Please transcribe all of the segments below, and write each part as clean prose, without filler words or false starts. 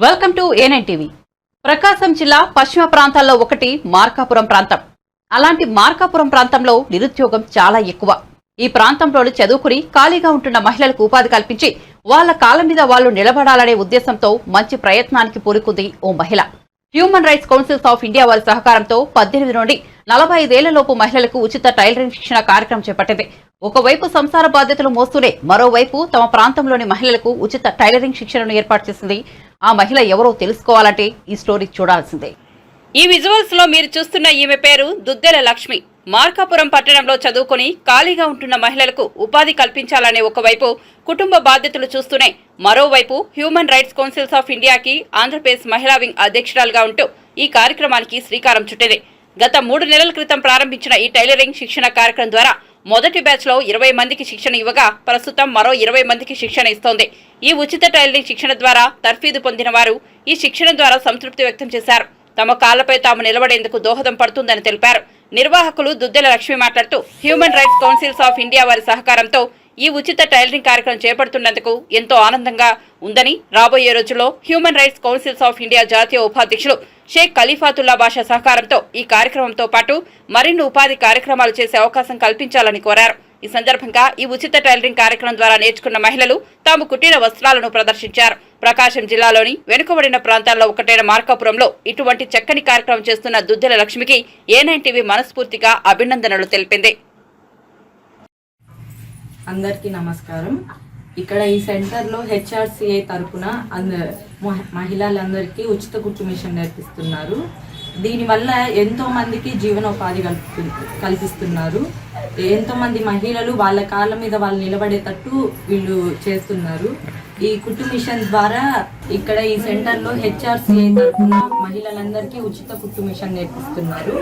Welcome to A9 TV. ప్రకాశం జిల్లా పశ్చిమ ప్రాంతాల్లో ఒకటి మార్కాపురం ప్రాంతం. అలాంటి మార్కాపురం ప్రాంతంలో నిరుద్యోగం చాలా ఎక్కువ. ఈ ప్రాంతంలో చదువుకుని ఖాళీగా ఉంటున్న మహిళలకు ఉపాధి కల్పించి వాళ్ల కాళ్ళ మీద వాళ్లు నిలబడాలనే ఉద్దేశంతో మంచి ప్రయత్నానికి పూనుకుంది ఓ మహిళ. Human rights councils of India వారి సహకారంతో 18 నుండి 45 ఏళ్లలోపు మహిళలకు ఉచిత టైలరింగ్ శిక్షణ కార్యక్రమం చేపట్టింది. ఒకవైపు సంసార బాధ్యతలు మోస్తూనే మరోవైపు తమ ప్రాంతంలోని మహిళలకు ఉచిత టైలరింగ్ శిక్షణను ఏర్పాటు చేసింది. ఆ మహిళ ఎవరో తెలుసుకోవాలంటే ఈ స్టోరీ చూడాల్సిందే. ఈ విజువల్స్ లో మీరు చూస్తున్న ఈమె పేరు దుద్దెల లక్ష్మి. మార్కాపురం పట్టణంలో చదువుకుని ఖాళీగా ఉంటున్న మహిళలకు ఉపాధి కల్పించాలనే ఒకవైపు కుటుంబ బాధ్యతలు చూస్తూనే మరోవైపు హ్యూమన్ రైట్స్ కౌన్సిల్స్ ఆఫ్ ఇండియాకి ఆంధ్రప్రదేశ్ మహిళా వింగ్ అధ్యక్షురాలుగా ఉంటూ ఈ కార్యక్రమానికి శ్రీకారం చుట్టింది. గత 3 నెలల క్రితం ప్రారంభించిన ఈ టైలరింగ్ శిక్షణ కార్యక్రమం ద్వారా మొదటి బ్యాచ్ లో 20 మందికి శిక్షణ ఇవ్వగా ప్రస్తుతం మరో 20 మందికి శిక్షణ ఇస్తోంది. ఈ ఉచిత టైలరింగ్ శిక్షణ ద్వారా తర్ఫీదు పొందిన వారు ఈ శిక్షణ ద్వారా సంతృప్తి వ్యక్తం చేశారు. తమ కాళ్లపై తాము నిలబడేందుకు దోహదం పడుతుందని తెలిపారు. నిర్వాహకులు దుద్దెల లక్ష్మి మాట్లాడుతూ human rights councils of India వారి సహకారంతో ఈ ఉచిత టైలరింగ్ కార్యక్రమం చేపడుతున్నందుకు ఎంతో ఆనందంగా ఉందని, రాబోయే రోజుల్లో human rights councils of India జాతీయ ఉపాధ్యక్షులు షేక్ ఖలీఫాతుల్లా బాషా సహకారంతో ఈ కార్యక్రమంతో పాటు మరిన్ని ఉపాధి కార్యక్రమాలు చేసే అవకాశం కల్పించాలని కోరారు. ఈ సందర్భంగా ఈ ఉచిత టైలరింగ్ కార్యక్రమం ద్వారా నేర్చుకున్న మహిళలు తాము కుట్టిన వస్త్రాలను ప్రదర్శించారు. ప్రకాశం జిల్లాలోని వెనుకబడిన ప్రాంతాల్లో ఒకటైన మార్కాపురంలో ఇటువంటి చక్కని కార్యక్రమం చేస్తున్న దుద్దెల లక్ష్మికి A9 టీవీ మనస్ఫూర్తిగా అభినందనలు తెలిపింది. అందరికీ నమస్కారం. ఇక్కడ ఈ సెంటర్లో HRCI తరపున మహిళలందరికీ ఉచిత కుట్టు మిషన్ నేర్పిస్తున్నారు. దీనివల్ల ఎంతో మందికి జీవనోపాధి కల్పిస్తున్నారు. ఎంతో మంది మహిళలు వాళ్ళ కాళ్ళ మీద వాళ్ళు నిలబడేటట్టు వీళ్ళు చేస్తున్నారు. ఈ కుట్టు మిషన్ ద్వారా ఇక్కడ ఈ సెంటర్లో HRCI తరపున మహిళలందరికీ ఉచిత కుట్టు మిషన్ నేర్పిస్తున్నారు.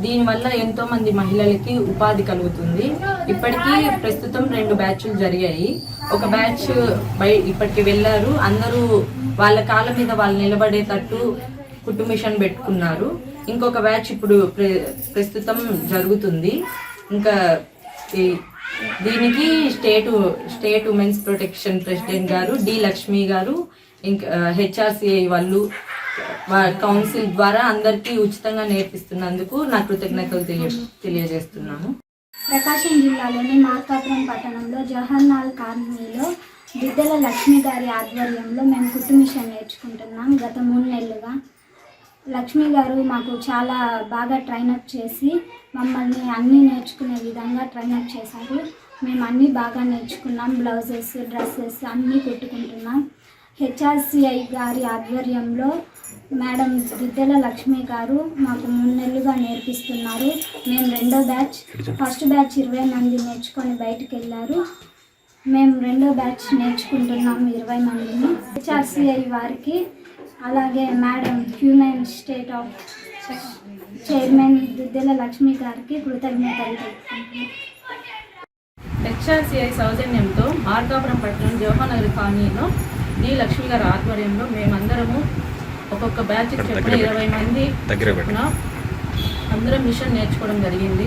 దీనివల్ల ఎంతో మంది మహిళలకి ఉపాధి కలుగుతుంది. ఇప్పటికీ ప్రస్తుతం 2 బ్యాచ్లు జరిగాయి. ఒక బ్యాచ్ ఇప్పటికి వెళ్ళారు. అందరూ వాళ్ళ కాళ్ళ మీద వాళ్ళు నిలబడేటట్టు కుట్టు మిషన్ పెట్టుకున్నారు. ఇంకొక బ్యాచ్ ఇప్పుడు ప్రస్తుతం జరుగుతుంది. ఇంకా దీనికి స్టేట్ ఉమెన్స్ ప్రొటెక్షన్ ప్రెసిడెంట్ గారు డి లక్ష్మి గారు, ఇంకా HRCI వాళ్ళు కౌన్సిల్ ద్వారా అందరికీ ఉచితంగా నేర్పిస్తున్నందుకు నా కృతజ్ఞతలు తెలియజేస్తున్నాను. ప్రకాశం జిల్లాలోని మార్కాపురం పట్టణంలో జవహర్లాల్ కాలనీలో దుద్దెల లక్ష్మి గారి ఆధ్వర్యంలో మేము కుట్టు మిషన్ నేర్చుకుంటున్నాం. గత 3 నెలలుగా లక్ష్మి గారు మాకు చాలా బాగా ట్రైనప్ చేసి మమ్మల్ని అన్నీ నేర్చుకునే విధంగా ట్రైనప్ చేశారు. మేము అన్నీ బాగా నేర్చుకున్నాం. బ్లౌజెస్, డ్రెస్సెస్ అన్నీ కుట్టుకుంటున్నాం. HRCI గారి ఆధ్వర్యంలో మేడం దుద్దెల లక్ష్మి గారు మాకు 3 నెలలుగా నేర్పిస్తున్నారు. మేము 2వ బ్యాచ్, ఫస్ట్ బ్యాచ్ 20 మంది నేర్చుకొని బయటికి వెళ్ళారు. మేము 2వ బ్యాచ్ నేర్చుకుంటున్నాము 20 మందిని. HRCI వారికి, అలాగే madam human state of chairman Duddela Lakshmi గారికి కృతజ్ఞతలు తెలుపుకుంటున్నాం. HRCI సౌజన్యంతో మార్కాపురం పట్టణం జవహర్లాల్ కాలనీలో డి లక్ష్మి గారి ఆధ్వర్యంలో మేమందరము ఒక్కొక్క బ్యాచ్ చెప్పిన 20 మంది అందరం మిషన్ నేర్చుకోవడం జరిగింది.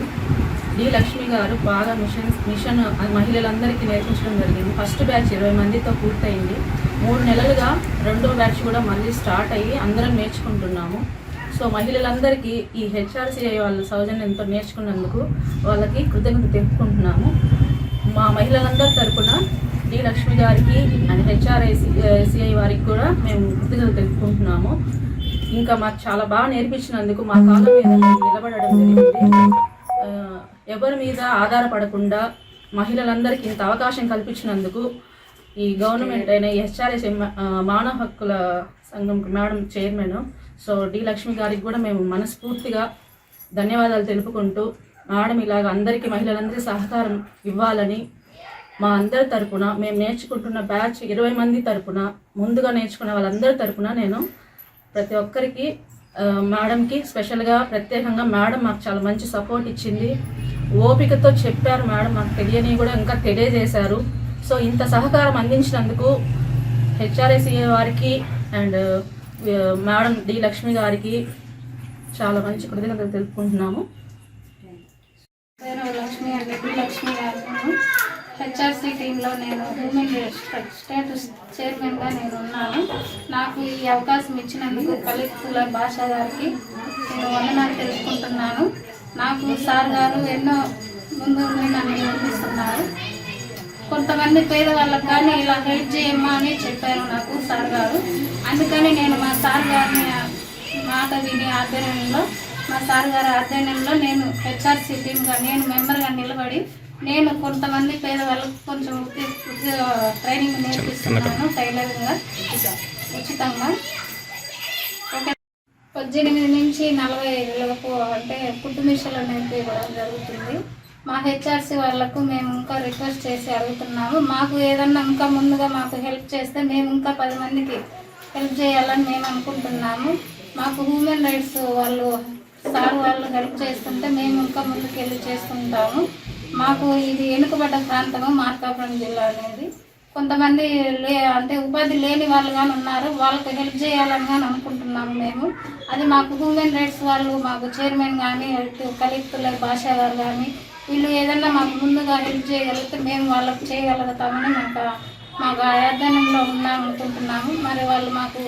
డి లక్ష్మి గారు బాగా మిషన్ మహిళలందరికీ నేర్పించడం జరిగింది. ఫస్ట్ బ్యాచ్ 20 మందితో పూర్తయింది. 3 నెలలుగా 2వ బ్యాచ్ కూడా మళ్ళీ స్టార్ట్ అయ్యి అందరం నేర్చుకుంటున్నాము. సో మహిళలందరికీ ఈ HRCI వాళ్ళ సౌజన్యంతో నేర్చుకున్నందుకు వాళ్ళకి కృతజ్ఞత తెలుపుకుంటున్నాము. మా మహిళలందరి తరపున డి లక్ష్మి గారికి అండ్ HRCI వారికి కూడా మేము కృతజ్ఞతలు తెలుపుకుంటున్నాము. ఇంకా మాకు చాలా బాగా నేర్పించినందుకు మా కాళ్ళ మీద నిలబడడం జరిగింది. ఎవరి మీద ఆధారపడకుండా మహిళలందరికీ ఇంత అవకాశం కల్పించినందుకు ఈ గవర్నమెంట్ అయిన HRCI మానవ హక్కుల సంఘం madam chairman Sodi Lakshmi గారికి కూడా మేము మనస్ఫూర్తిగా ధన్యవాదాలు తెలుపుకుంటూ, మేడం ఇలాగ అందరికీ మహిళలందరికీ సహకారం ఇవ్వాలని మా అందరి తరపున మేము నేర్చుకుంటున్న బ్యాచ్ 20 మంది తరపున ముందుగా నేర్చుకున్న వాళ్ళందరి తరపున నేను ప్రతి ఒక్కరికి మేడంకి స్పెషల్గా ప్రత్యేకంగా మేడం మాకు చాలా మంచి సపోర్ట్ ఇచ్చింది. ఓపికతో చెప్పారు మేడం, మాకు తెలియని కూడా ఇంకా తెలియజేశారు. సో ఇంత సహకారం అందించినందుకు HRCI వారికి అండ్ మేడం డి లక్ష్మి గారికి చాలా మంచి కృతజ్ఞతలు తెలుపుకుంటున్నాము. లక్ష్మి అండ్ డి లక్ష్మి గారు HRCI టీం టీంలో నేను హ్యూమన్ స్టేటస్ చైర్మన్గా నేను ఉన్నాను. నాకు ఈ అవకాశం ఇచ్చినందుకు కలెక్టర్ భాష గారికి నేను వందనాలు తెలుసుకుంటున్నాను. నాకు సార్ గారు ఎన్నో ముందు నన్ను నేర్పిస్తున్నారు. కొంతమంది పేదవాళ్ళకి కానీ ఇలా హెల్ప్ చేయమ్మా అని చెప్పారు నాకు సార్ గారు. అందుకని నేను మా సార్ గారిని మాట విని ఆధ్వర్యంలో మా సార్ గారి ఆధ్వర్యంలో నేను హెచ్ఆర్సీ టీమ్గా నేను మెంబర్గా నిలబడి నేను కొంతమంది పేదవాళ్ళకు కొంచెం ట్రైనింగ్ నేర్పిస్తున్నాను టైలరింగ్గా ఉచితంగా. 18 నుంచి 40 లోపు అంటే కుట్టు మిషన్లు నేర్పించడం జరుగుతుంది. మా హెచ్ఆర్సీ వాళ్ళకు మేము ఇంకా రిక్వెస్ట్ చేసి అడుగుతున్నాము. మాకు ఏదన్నా ఇంకా ముందుగా మాకు హెల్ప్ చేస్తే మేము ఇంకా 10 మందికి హెల్ప్ చేయాలని మేము అనుకుంటున్నాము. మాకు హ్యూమన్ రైట్స్ వాళ్ళు సార్ వాళ్ళు హెల్ప్ చేస్తుంటే మేము ఇంకా ముందుకు వెళ్ళి చేసుకుంటాము. మాకు ఇది వెనుకబడ్డ ప్రాంతము మార్కాపురం జిల్లా అనేది. కొంతమంది అంటే ఉపాధి లేని వాళ్ళు కానీ ఉన్నారు, వాళ్ళకు హెల్ప్ చేయాలని కానీ అనుకుంటున్నాము మేము. అది మాకు హ్యూమన్ రైట్స్ వాళ్ళు మాకు చైర్మన్ కానీ కలెక్టర్ భాష గారు కానీ వీళ్ళు ఏదన్నా మాకు ముందుగా హెల్ప్ చేయగలిగితే మేము వాళ్ళకు చేయగలుగుతామని మాకు ఆధ్వర్యంలో ఉన్నామనుకుంటున్నాము. మరి వాళ్ళు మాకు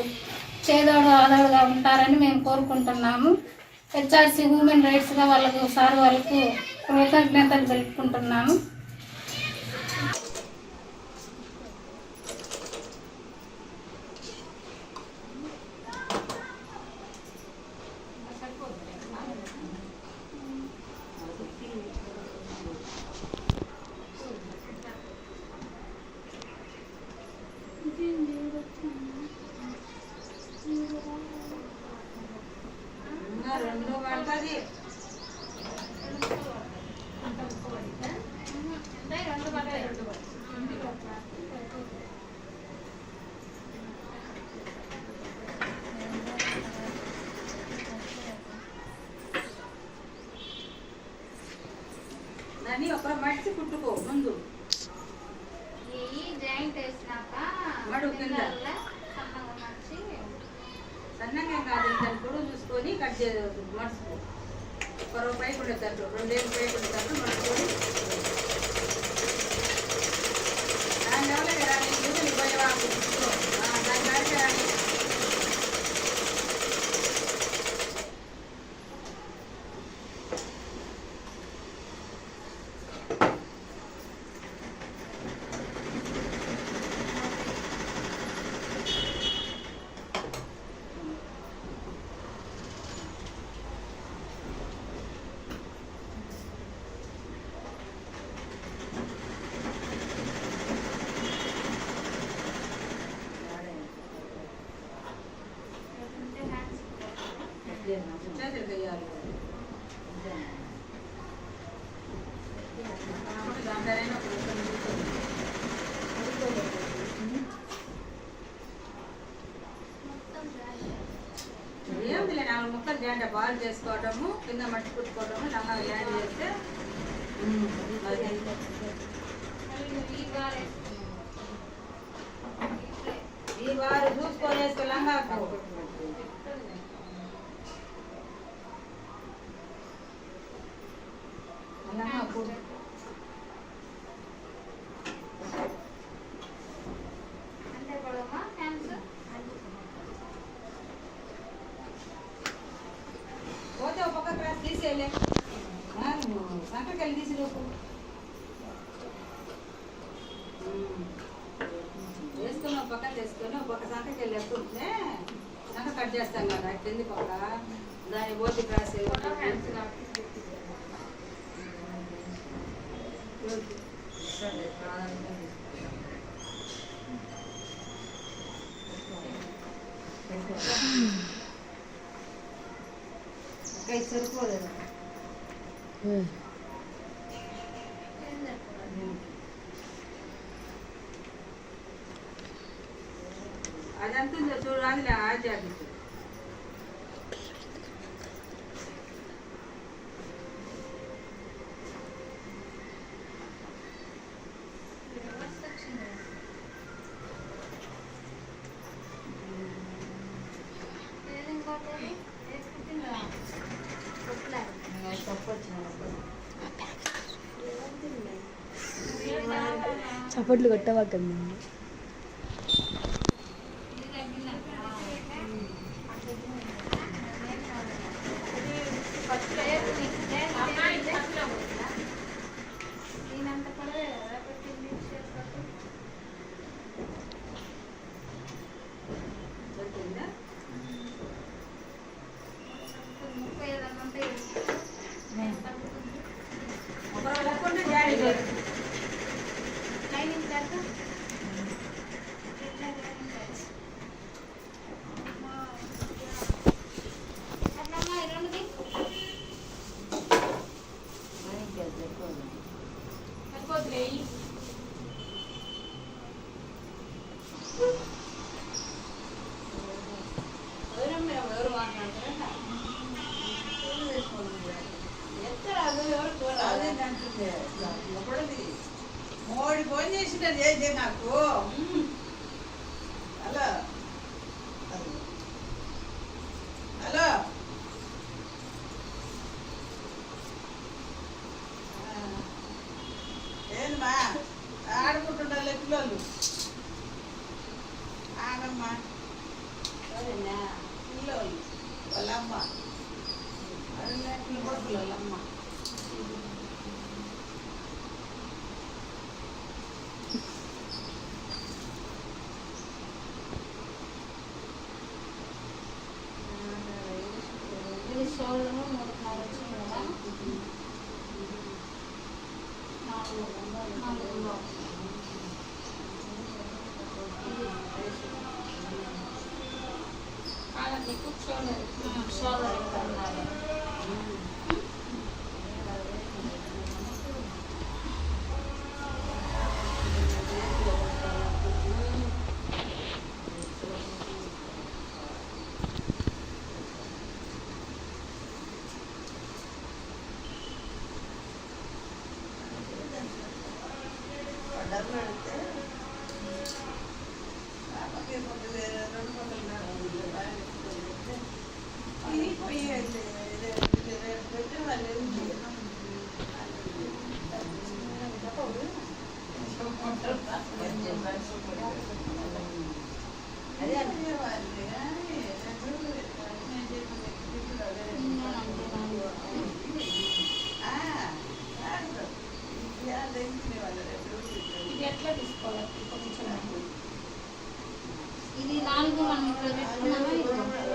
చేదోడు ఆదోడుగా ఉంటారని మేము కోరుకుంటున్నాము. హెచ్ఆర్సీ హ్యూమన్ రైట్స్గా వాళ్ళకు సార్ వాళ్ళకు కృతజ్ఞతలు తెలుపుకుంటున్నాను. దాన్ని ఒక మడిచి కుట్టుకో ముందు జాయింట్ వేసినాక మడు కింద సన్నగా కాదు దాన్ని పొడుగు చూసుకొని కట్ చేయదు మడుచుకో. ఒక రూపాయి ఉండేటట్టు 2 రూపాయలు ఉండేటట్టు మడుచుకొని దాని లెవెల్కి రాని యూజులు పోయేవా దాని కాడికి రాని. ఏమిలే 4 ముక్కలు చేయండి. బాల్ చేసుకోవటము, కింద మట్టి కుట్టుకోవటము, లంగా ల్యాండ్ చేస్తే ఈ వారు చూసుకొని వేసుకో లంగాకు. పోతే ఒక పక్క క్లాస్ తీసేయలే సంకకెళ్ళి తీసి లోపు వేసుకొని ఒక పక్క తీసుకొని ఒక పక్క సంకకెళ్ళి ఎక్కుంటే సంక కట్ చేస్తాం కదా కింది పక్క దాని బోటి క్రాస్ సరిపోలేదు. అదంతా చూడాలి ఆ జాకెట్ చప్పట్లు కొట్టవకండి. మోడీ ఫోన్ చేసినారు చేసే నాకు. హలో హలో ఏందమ్మా ఆడుకుంటుండాలి పిల్లలు. ఆడమ్మా పిల్లలు వాళ్ళమ్మ అడిగినట్లు కూడా పిల్లలమ్మ. ఎట్లా తీసుకోవాలి? ఇది 4 మనం ఇక్కడ పెట్టుకున్నామా?